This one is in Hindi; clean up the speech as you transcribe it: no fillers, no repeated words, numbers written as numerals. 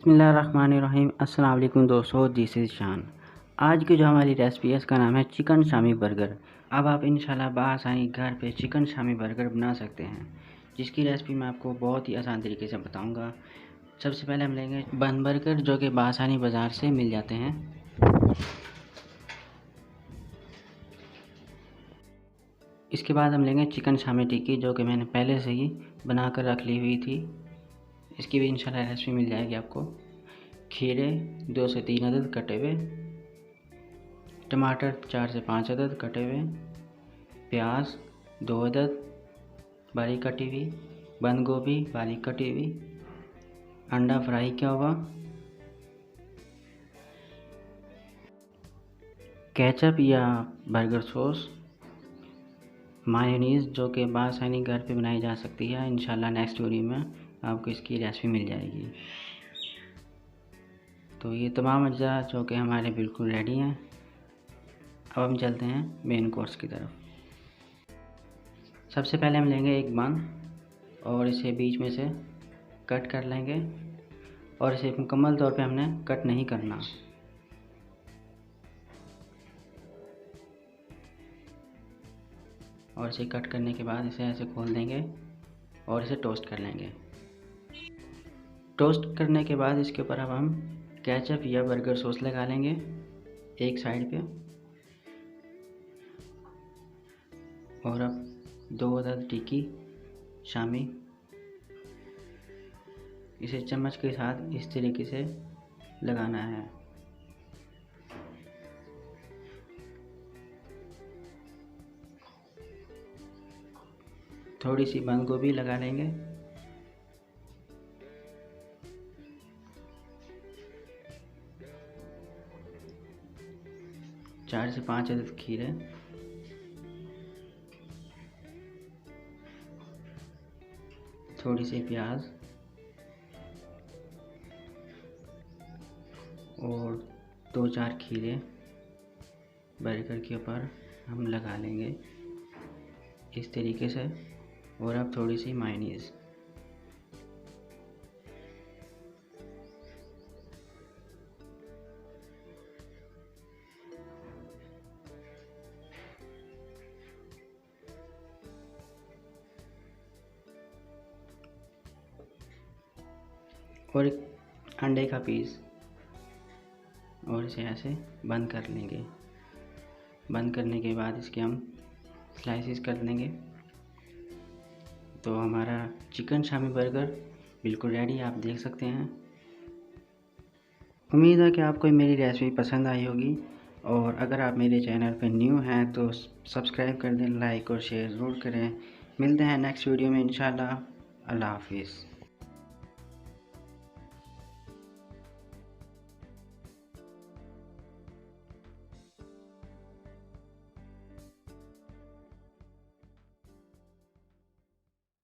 बिस्मिल्लाहिर्रहमानिर्रहीम। अस्सलाम वालेकुम दोस्तों, दिस इज़ शान। आज की जो हमारी रेसिपी है इसका नाम है चिकन शामी बर्गर। अब आप इंशाल्लाह बआसानी घर पे चिकन शामी बर्गर बना सकते हैं, जिसकी रेसिपी मैं आपको बहुत ही आसान तरीके से बताऊंगा। सबसे पहले हम लेंगे बन बर्गर, जो कि बआसानी बाज़ार से मिल जाते हैं। इसके बाद हम लेंगे चिकन शामी टिक्की, जो कि मैंने पहले से ही बना कर रख ली हुई थी। इसकी भी इंशाल्लाह रेसिपी मिल जाएगी आपको। खीरे 2 से 3 अदद कटे हुए, टमाटर 4 से 5 अदद कटे हुए, प्याज 2 अदद बारीक कटी हुई, बंद गोभी बारीक कटी हुई, अंडा फ्राई किया हुआ, केचप या बर्गर सॉस, मायोनीज़, जो कि बआसानी घर पे बनाई जा सकती है। इंशाल्लाह नेक्स्ट वीडियो में आपको इसकी रेसिपी मिल जाएगी। तो ये तमाम अज्जा जो कि हमारे बिल्कुल रेडी हैं। अब हम चलते हैं मेन कोर्स की तरफ। सबसे पहले हम लेंगे एक बन और इसे बीच में से कट कर लेंगे, और इसे मुकम्मल तौर पे हमने कट नहीं करना। और इसे कट करने के बाद इसे ऐसे खोल देंगे और इसे टोस्ट कर लेंगे। टोस्ट करने के बाद इसके ऊपर अब हम केचप या बर्गर सॉस लगा लेंगे एक साइड पे। और अब 2 अदद टिक्की शामी, इसे चम्मच के साथ इस तरीके से लगाना है। थोड़ी सी बंद गोभी लगा लेंगे। चार से 5 अदद खीरे, थोड़ी सी प्याज और 2-4 खीरे बर्गर के ऊपर हम लगा लेंगे इस तरीके से। और अब थोड़ी सी मायोनीज़। और एक अंडे का पीस, और इसे ऐसे बंद कर लेंगे। बंद करने के बाद इसके हम स्लाइसिस कर लेंगे। तो हमारा चिकन शामी बर्गर बिल्कुल रेडी, आप देख सकते हैं। उम्मीद है कि आपको मेरी रेसिपी पसंद आई होगी, और अगर आप मेरे चैनल पर न्यू हैं तो सब्सक्राइब कर दें, लाइक और शेयर ज़रूर करें। मिलते हैं नेक्स्ट वीडियो में इंशाल्लाह। अल्लाह हाफिज़।